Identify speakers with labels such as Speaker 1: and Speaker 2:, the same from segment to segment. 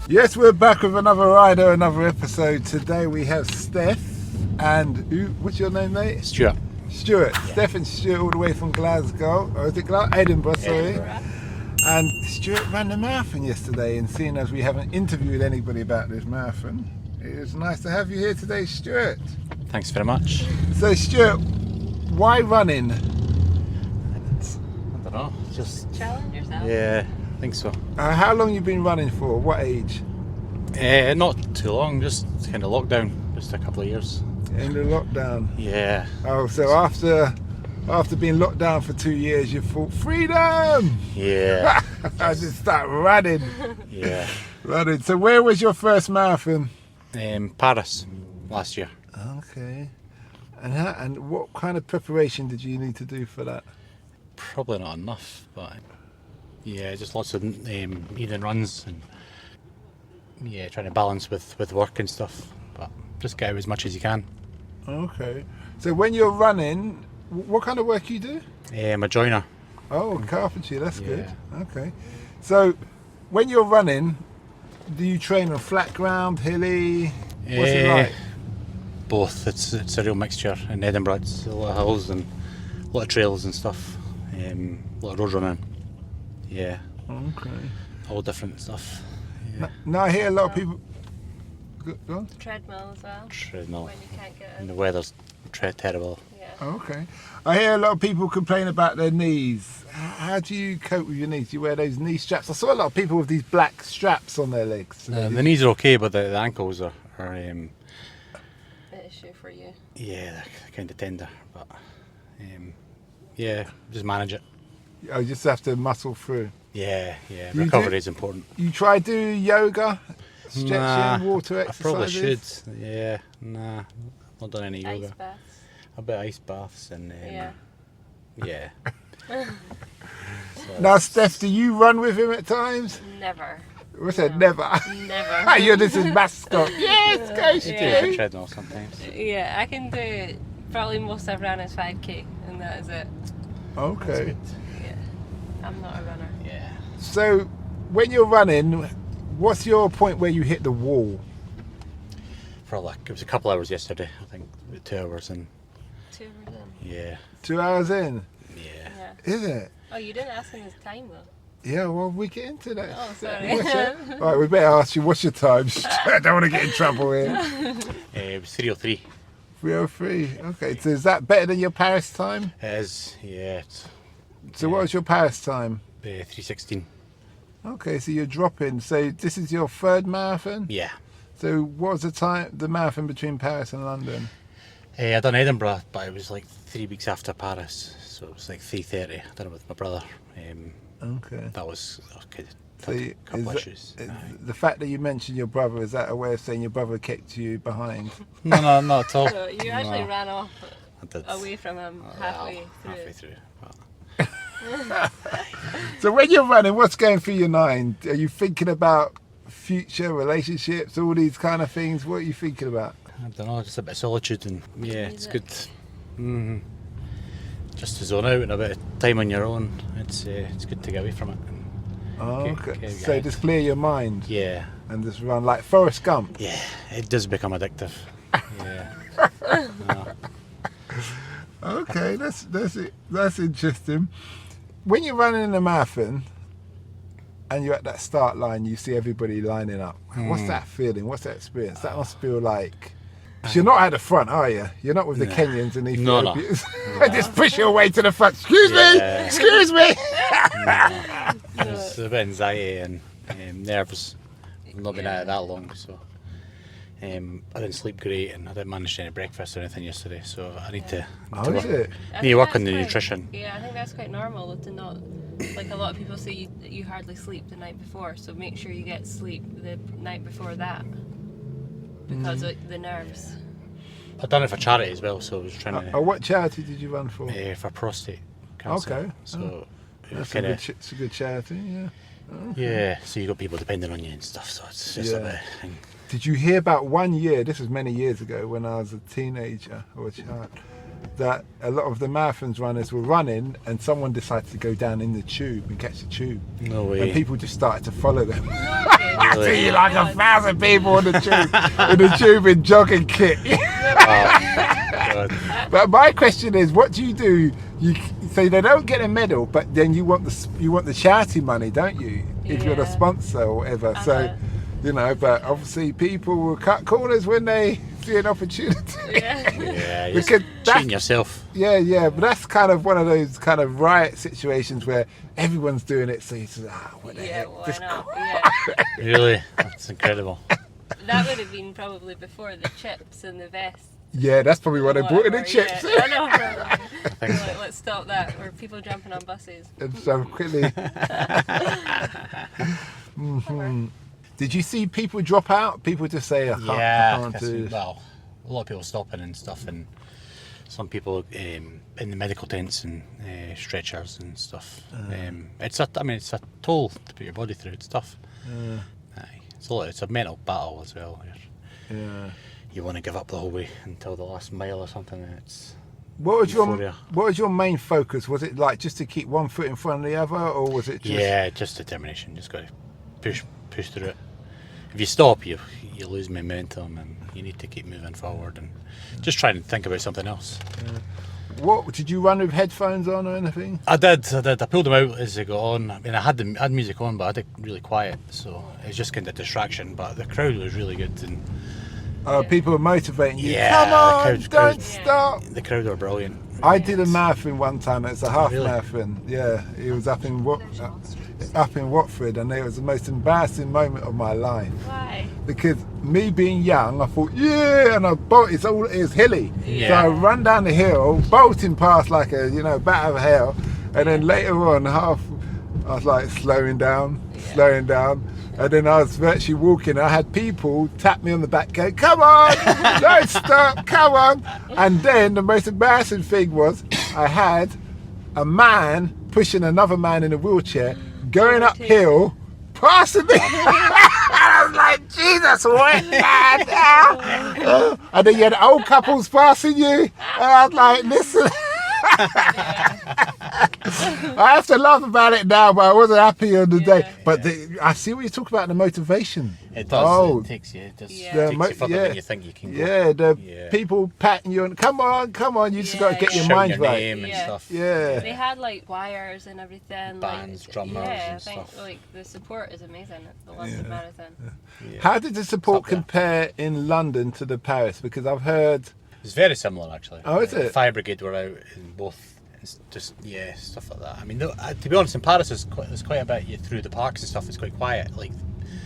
Speaker 1: Yes, we're back with another rider, another episode. Today we have Steph and what's your name, mate?
Speaker 2: Stuart.
Speaker 1: Stuart. Yeah. Steph and Stuart all the way from Glasgow, or is it Edinburgh, sorry. And Stuart ran the marathon yesterday, and seeing as we haven't interviewed anybody about this marathon, it was nice to have you here today, Stuart.
Speaker 2: Thanks very much.
Speaker 1: So Stuart, why running?
Speaker 2: I don't know, just
Speaker 3: challenge yourself.
Speaker 2: Yeah, I think so.
Speaker 1: How long you been running for? What age?
Speaker 2: Not too long, just kind of lockdown, just a couple of years.
Speaker 1: In the lockdown?
Speaker 2: Yeah.
Speaker 1: Oh, so after being locked down for 2 years, you thought, freedom!
Speaker 2: Yeah.
Speaker 1: I just start running.
Speaker 2: Yeah.
Speaker 1: Running. So where was your first marathon?
Speaker 2: Paris, last year.
Speaker 1: Okay. And what kind of preparation did you need to do for that?
Speaker 2: Probably not enough, but yeah, just lots of evening runs and yeah, trying to balance with work and stuff, but just get out as much as you can.
Speaker 1: Okay. So when you're running, what kind of work you do?
Speaker 2: I'm a joiner.
Speaker 1: Oh, carpentry, that's good.
Speaker 2: Yeah.
Speaker 1: Okay. So when you're running, do you train on flat ground, hilly? What's it like?
Speaker 2: Both. It's a real mixture. In Edinburgh, it's a lot of hills and a lot of trails and stuff. A lot of road running. Yeah.
Speaker 1: Okay.
Speaker 2: All different stuff. Yeah.
Speaker 1: Now I hear a lot of people. Go on.
Speaker 3: Treadmill as well.
Speaker 2: Treadmill.
Speaker 3: When you can't get
Speaker 2: And the weather's terrible.
Speaker 3: Yeah.
Speaker 1: Okay. I hear a lot of people complain about their knees. How do you cope with your knees? Do you wear those knee straps? I saw a lot of people with these black straps on their legs.
Speaker 2: The knees are okay, but the ankles are
Speaker 3: an issue for you.
Speaker 2: yeah, they're kind of tender. But yeah, just manage it.
Speaker 1: I just have to muscle through.
Speaker 2: Yeah. Recovery is important.
Speaker 1: You try do yoga, stretching, water
Speaker 2: I
Speaker 1: exercises?
Speaker 2: probably should. Yeah, I've not done any yoga.
Speaker 3: Ice baths.
Speaker 2: A bit of ice baths and yeah.
Speaker 1: Now, Steph, do you run with him at times?
Speaker 3: Never.
Speaker 1: What's that? Never.
Speaker 3: Never.
Speaker 1: You're this is mascot. Yes, go
Speaker 2: I do
Speaker 1: Stu.
Speaker 2: a treadmill sometimes.
Speaker 3: Yeah, I can do probably most I've run is 5k, and that is it.
Speaker 1: Okay.
Speaker 3: Yeah, I'm not a runner.
Speaker 2: Yeah.
Speaker 1: So, when you're running, what's your point where you hit the wall?
Speaker 2: For like, it was a couple hours yesterday, I think, 2 hours in.
Speaker 3: 2 hours in.
Speaker 2: Yeah.
Speaker 1: 2 hours in?
Speaker 2: Yeah.
Speaker 3: Yeah.
Speaker 1: Is it?
Speaker 3: Oh, you didn't ask him his time though.
Speaker 1: Yeah, well, we get into that.
Speaker 3: Oh, sorry.
Speaker 1: What's your, right, we better ask you, what's your time? I don't want to get in trouble here.
Speaker 2: It was 3:03.
Speaker 1: 3:03. Okay, so is that better than your Paris time?
Speaker 2: It is, yeah.
Speaker 1: So what was your Paris time?
Speaker 2: 3:16.
Speaker 1: Okay, so you're dropping. So this is your third marathon?
Speaker 2: Yeah.
Speaker 1: So what was the marathon between Paris and London?
Speaker 2: I done Edinburgh, but it was like 3 weeks after Paris, so it was like 3:30. I done it with my brother.
Speaker 1: Okay.
Speaker 2: That was kind of
Speaker 1: So
Speaker 2: a couple issues.
Speaker 1: The fact that you mentioned your brother, is that a way of saying your brother kicked you behind?
Speaker 2: No, not at all.
Speaker 3: So you actually ran off
Speaker 2: I did.
Speaker 3: away from him halfway through.
Speaker 2: Halfway through.
Speaker 1: So when you're running, what's going through your mind? Are you thinking about future relationships, all these kind of things? What are you thinking about?
Speaker 2: I don't know, just a bit of solitude and yeah, it's good. Just to zone out and a bit of time on your own. It's good to get away from it.
Speaker 1: Oh,
Speaker 2: Get
Speaker 1: okay.
Speaker 2: out.
Speaker 1: So just clear your mind
Speaker 2: Yeah,
Speaker 1: and just run like Forrest Gump.
Speaker 2: yeah, it does become addictive. Yeah. No.
Speaker 1: Okay, that's interesting. When you're running in a marathon and you're at that start line, you see everybody lining up. What's that feeling? What's that experience? That must feel like. 'Cause you're not at the front, are you? You're not with the Kenyans and Ethiopians.
Speaker 2: No.
Speaker 1: Just push your way to the front. Excuse me.
Speaker 2: There's a bit of anxiety and nerves. I've not been at it that long, so I didn't sleep great and I didn't manage any breakfast or anything yesterday, so I need to
Speaker 1: Is it?
Speaker 2: need to work on the nutrition.
Speaker 3: Yeah, I think that's quite normal to not. Like a lot of people say, you hardly sleep the night before, so make sure you get sleep the night before that because of the nerves.
Speaker 2: I've done it for charity as well, so I was trying to
Speaker 1: What charity did you run for?
Speaker 2: for prostate cancer.
Speaker 1: Okay.
Speaker 2: So
Speaker 1: That's
Speaker 2: kinda,
Speaker 1: it's a good charity, yeah.
Speaker 2: yeah, so you got people depending on you and stuff, so it's just a bit.
Speaker 1: Did you hear about 1 year, this was many years ago when I was a teenager or a child, that a lot of the marathons runners were running and someone decided to go down in the tube and catch the tube.
Speaker 2: No way.
Speaker 1: And people just started to follow them.
Speaker 3: Okay.
Speaker 1: I see you like 1,000 people in the tube in jogging kit.
Speaker 2: God.
Speaker 1: But my question is, what do you do? So they don't get a medal, but then you want the charity money, don't you? If you're the sponsor or whatever. So, you know, but obviously people will cut corners when they see an opportunity.
Speaker 2: Yeah, you're
Speaker 1: Because
Speaker 2: cheating yourself.
Speaker 1: Yeah, but that's kind of one of those kind of riot situations where everyone's doing it, so you say, what the heck?
Speaker 3: why
Speaker 1: Just
Speaker 3: not? Yeah.
Speaker 2: Really? That's incredible.
Speaker 3: That would have been probably before the chips and the vest.
Speaker 1: Yeah, that's probably why they brought in the chips.
Speaker 3: Yeah. I know, probably. Like, let's stop that. Or people jumping on buses.
Speaker 1: And so quickly. Did you see people drop out? People just say, I can't do this.
Speaker 2: Well, a lot of people stopping and stuff, and some people in the medical tents and stretchers and stuff. It's a toll to put your body through. It's tough. It's a mental battle as well. You want to give up the whole way until the last mile or something, and it's. What
Speaker 1: was your main focus? Was it like just to keep one foot in front of the other, or was it just?
Speaker 2: Yeah, just determination. Just got to push through it. If you stop, you lose momentum, and you need to keep moving forward and just try and think about something else.
Speaker 1: What did you run with headphones on or anything?
Speaker 2: I did. I pulled them out as they got on. I mean, I had music on, but I had it really quiet, so it was just kind of distraction. But the crowd was really good, and
Speaker 1: people were motivating you.
Speaker 2: Yeah,
Speaker 1: Come on, don't stop.
Speaker 2: The crowd were brilliant.
Speaker 1: I did a marathon one time. It was a half marathon. Yeah, it was up in Watford, and it was the most embarrassing moment of my life.
Speaker 3: Why?
Speaker 1: Because me being young, I thought, and I bolted. It's hilly, so I run down the hill, bolting past like a bat of hell, and then later on, I was like slowing down, and then I was virtually walking. I had people tap me on the back, go, "Come on, don't stop, come on!" And then the most embarrassing thing was, I had a man pushing another man in a wheelchair, going uphill, passing me. I was like, Jesus, what now? And then you had old couples passing you. And I was like, listen. I have to laugh about it now, but I wasn't happy on the day. But I see what you talk about, the motivation.
Speaker 2: It does. It takes you. It takes you further than you think you can go.
Speaker 1: People patting you and come on, you just got to get your mind right.
Speaker 2: Name and stuff.
Speaker 1: Yeah.
Speaker 3: They had like wires and everything.
Speaker 2: Bands, drummers and stuff.
Speaker 3: Like the support is amazing at the London Marathon.
Speaker 1: Yeah. How did the support compare in London to the Paris? Because I've heard.
Speaker 2: It's very similar, actually.
Speaker 1: Oh, is it?
Speaker 2: Fire Brigade were out in both. It's just stuff like that. I mean, to be honest, in Paris there's quite a bit through the parks and stuff. It's quite quiet. Like,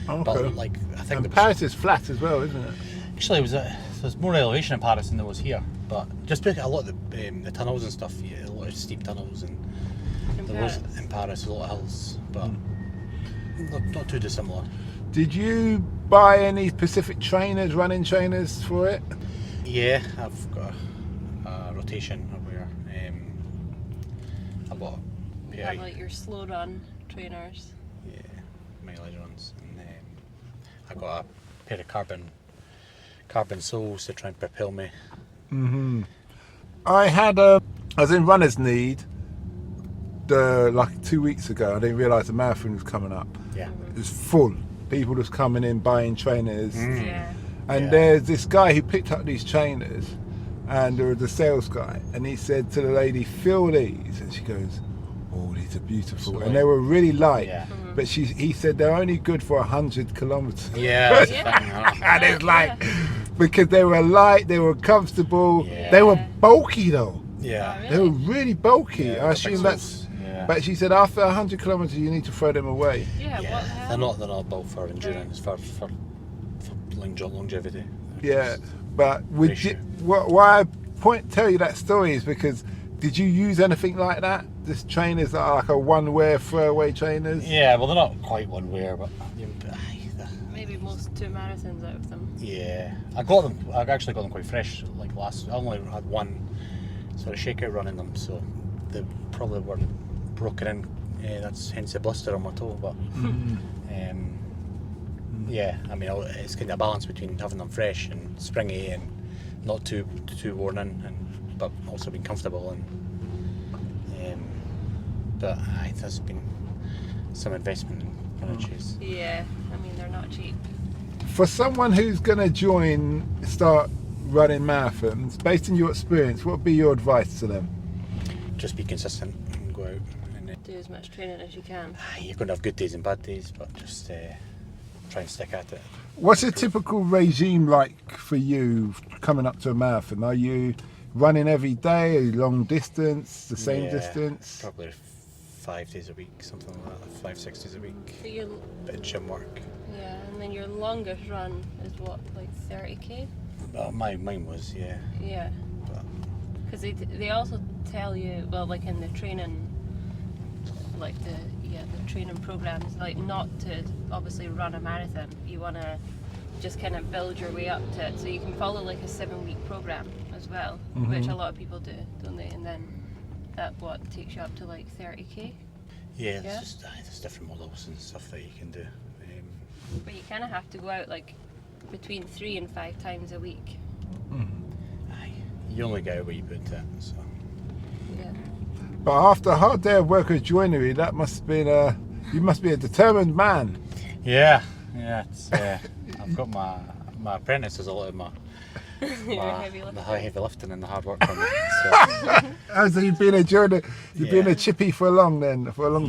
Speaker 2: but like I think.
Speaker 1: And Paris is flat as well, isn't it?
Speaker 2: Actually, there's more elevation in Paris than there was here. But just because a lot of the tunnels and stuff, a lot of steep tunnels, and there was in Paris a lot of hills, but not too dissimilar.
Speaker 1: Did you buy any specific trainers, running trainers for it?
Speaker 2: Yeah, I've got a rotation I wear. I bought.
Speaker 3: You have like your slow run trainers.
Speaker 2: Yeah, mileage runs, and I got a pair of carbon soles to try and propel me.
Speaker 1: I was in runner's need like 2 weeks ago. I didn't realise the marathon was coming up.
Speaker 2: Yeah,
Speaker 1: it was full. People just coming in buying trainers. And
Speaker 2: Yeah.
Speaker 1: there's this guy who picked up these trainers, and there was a sales guy, and he said to the lady, "Feel these," and she goes, "Oh, these are beautiful," and they were really light.
Speaker 2: Yeah.
Speaker 1: But he said they're only good for 100 kilometers.
Speaker 2: Yeah, that's the thing.
Speaker 1: And it's like, because they were light, they were comfortable,
Speaker 2: Yeah.
Speaker 1: they were bulky though.
Speaker 2: Yeah.
Speaker 3: Oh,
Speaker 1: They were really bulky.
Speaker 2: Yeah,
Speaker 1: I assume that's. But she said after 100 kilometers, you need to throw them away.
Speaker 3: Yeah, what the hell?
Speaker 2: They're not built for endurance, for longevity.
Speaker 1: Yeah, but why I tell you that story is because did you use anything like that? This trainers that are like a one-wear throwaway trainers?
Speaker 2: Yeah, well they're not quite one wear, but
Speaker 3: Maybe most 2 marathons out of them.
Speaker 2: yeah, I got them. I actually got them quite fresh. Like I only had one sort of shakeout run in them, so they probably weren't broken in. Yeah, that's hence the blister on my toe. But yeah, I mean it's kind of a balance between having them fresh and springy and not too worn in, but also being comfortable and. But there's been some investment in kind of choose.
Speaker 3: Yeah, I mean they're not cheap.
Speaker 1: For someone who's going to start running marathons, based on your experience, what would be your advice to them?
Speaker 2: Just be consistent and go out. And
Speaker 3: Do as much training as you can.
Speaker 2: you're going to have good days and bad days, but just try and stick at it.
Speaker 1: What's a typical regime like for you coming up to a marathon? Are you running every day, long distance, the same distance?
Speaker 2: Probably 5 days a week, something like that, 5-6 days a week.
Speaker 3: So your,
Speaker 2: Bit of gym work.
Speaker 3: yeah, and then your longest run is what, like 30k?
Speaker 2: Well, mine was, yeah.
Speaker 3: Yeah.
Speaker 2: But
Speaker 3: Because they also tell you, well, like in the training, like the training programs, like not to obviously run a marathon. You want to just kind of build your way up to it. So you can follow like a 7-week program as well, which a lot of people do, don't they? And then that takes you up to like 30k.
Speaker 2: yeah, there's different models and stuff that you can do.
Speaker 3: But you kind of have to go out like between 3 and 5 times a week.
Speaker 2: Aye, you only get what you put into it, so.
Speaker 3: Yeah.
Speaker 1: But after a hard day of work at joinery, that must be you must be a determined man.
Speaker 2: Yeah, it's, I've got my apprentice does a lot of my
Speaker 3: Heavy lifting.
Speaker 2: the heavy lifting and the hard work for me. So,
Speaker 1: Oh, so you've been a joiner, you've been a chippy for a long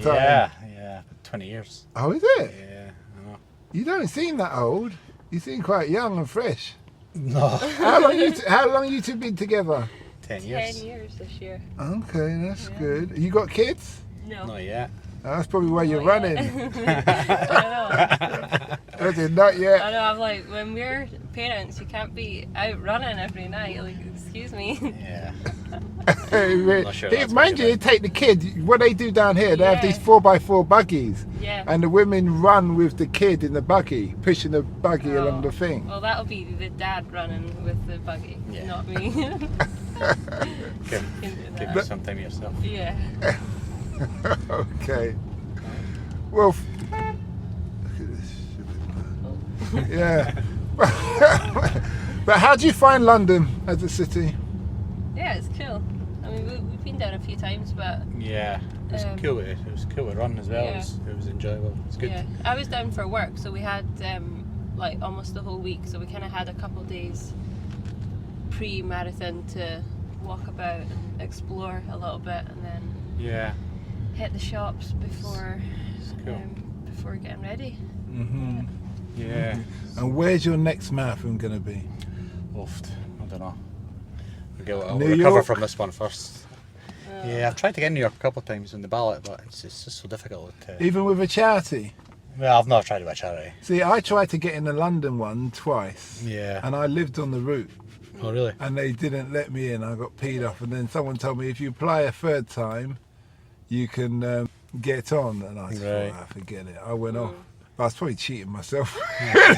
Speaker 1: time.
Speaker 2: yeah, 20 years.
Speaker 1: Oh, is it?
Speaker 2: Yeah, I know.
Speaker 1: You don't seem that old. You seem quite young and fresh.
Speaker 2: No,
Speaker 1: How long you two been together?
Speaker 2: 10 years.
Speaker 3: 10 years this year.
Speaker 1: Okay, that's good. You got kids?
Speaker 3: No.
Speaker 2: Not yet.
Speaker 1: Oh, that's probably why you're
Speaker 3: Not
Speaker 1: running.
Speaker 3: yet. I
Speaker 1: I said, not yet.
Speaker 3: know, I'm like, when we're parents, you can't be out running every night. Like, excuse me.
Speaker 2: Yeah.
Speaker 1: Not
Speaker 2: sure that's
Speaker 1: Mind
Speaker 2: what
Speaker 1: you,
Speaker 2: you
Speaker 1: take the kid. What they do down here, they have
Speaker 3: Yeah.
Speaker 1: these 4x4 buggies,
Speaker 3: Yeah.
Speaker 1: and the women run with the kid in the buggy, pushing the buggy
Speaker 3: Oh.
Speaker 1: along the thing.
Speaker 3: Well, that'll be the dad running with the buggy,
Speaker 2: Yeah.
Speaker 3: not me.
Speaker 2: Give
Speaker 3: Can do
Speaker 2: you some time yourself.
Speaker 3: Yeah.
Speaker 1: Okay. Well, look at this stupid man. Yeah. But how do you find London as a city?
Speaker 3: Yeah, it's cool. I mean, we've been down a few times, but
Speaker 2: Yeah, it was cool. It was cool to run as well.
Speaker 3: Yeah.
Speaker 2: It was enjoyable. It was good.
Speaker 3: yeah, I was down for work, so we had like almost the whole week. So we kind of had a couple days pre-marathon to walk about and explore a little bit, and then
Speaker 2: Yeah.
Speaker 3: hit the shops before
Speaker 2: cool.
Speaker 3: before getting ready.
Speaker 1: Mm-hmm.
Speaker 2: Yeah.
Speaker 1: And where's your next marathon going to be?
Speaker 2: Oft. I don't know. I'll
Speaker 1: New
Speaker 2: recover
Speaker 1: York?
Speaker 2: from this one first. Yeah, I've tried to get in New York a couple of times on the ballot, but it's just so difficult.
Speaker 1: Even with a charity?
Speaker 2: Well, I've not tried to with a charity.
Speaker 1: See, I tried to get in the London one twice.
Speaker 2: Yeah.
Speaker 1: And I lived on the route.
Speaker 2: Oh, really?
Speaker 1: And they didn't let me in. I got peed off. And then someone told me if you apply a third time, you can get on. And I
Speaker 2: Right.
Speaker 1: thought, forget it. I went off. But I was probably cheating myself.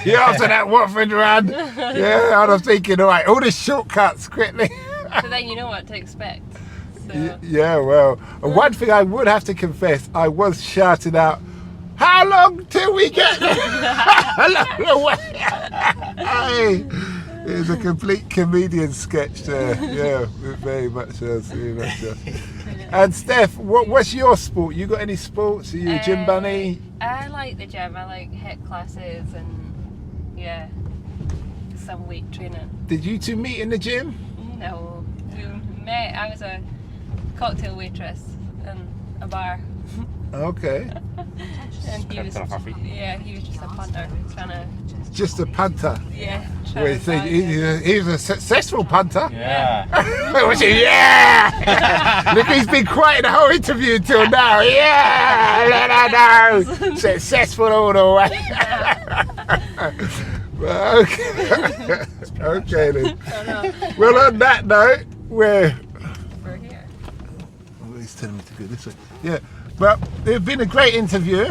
Speaker 1: Yeah, after that Watford run. Yeah, I was thinking, all right, all the shortcuts quickly.
Speaker 3: So then you know what to expect. So,
Speaker 1: Yeah, well, one thing I would have to confess, I was shouting out, how long till we get there? Along the way. Hey, it was a complete comedian sketch there. Yeah, very much so. Very much so. And Steph, what's your sport? You got any sports? Are you a gym bunny?
Speaker 3: I like the gym. I like HIIT classes and some weight training.
Speaker 1: Did you two meet in the gym?
Speaker 3: No, we met. I was a cocktail waitress in a bar,
Speaker 1: Okay.
Speaker 3: and he was just a punter trying to
Speaker 1: Just a punter.
Speaker 3: trying
Speaker 1: Wait,
Speaker 3: to
Speaker 1: so
Speaker 3: buy it.
Speaker 1: he's a successful punter.
Speaker 2: Yeah.
Speaker 1: Was he? Yeah! Look, he's been quiet the whole interview until now. Yeah! Let her know. Successful all the way. Well, okay. Okay then.
Speaker 3: Oh, no,
Speaker 1: Well, on that note,
Speaker 3: we're here.
Speaker 1: Oh, he's telling me to go this way. Yeah, but it's been a great interview.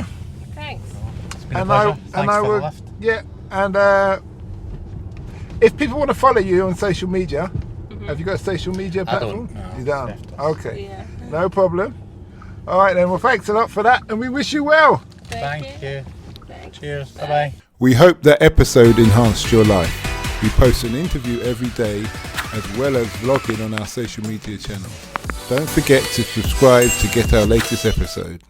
Speaker 3: Thanks.
Speaker 2: It's been a pleasure. Thanks for the
Speaker 1: would,
Speaker 2: lift.
Speaker 1: yeah, and if people want to follow you on social media, have you got a social media platform?
Speaker 2: don't, no.
Speaker 1: You don't?
Speaker 2: Left.
Speaker 1: Okay,
Speaker 3: Yeah.
Speaker 1: no problem. All right then, well thanks a lot for that, and we wish you well.
Speaker 2: Thank you.
Speaker 3: Thanks.
Speaker 2: Cheers. Bye bye.
Speaker 1: We hope that episode enhanced your life. We post an interview every day as well as vlogging on our social media channel. Don't forget to subscribe to get our latest episode.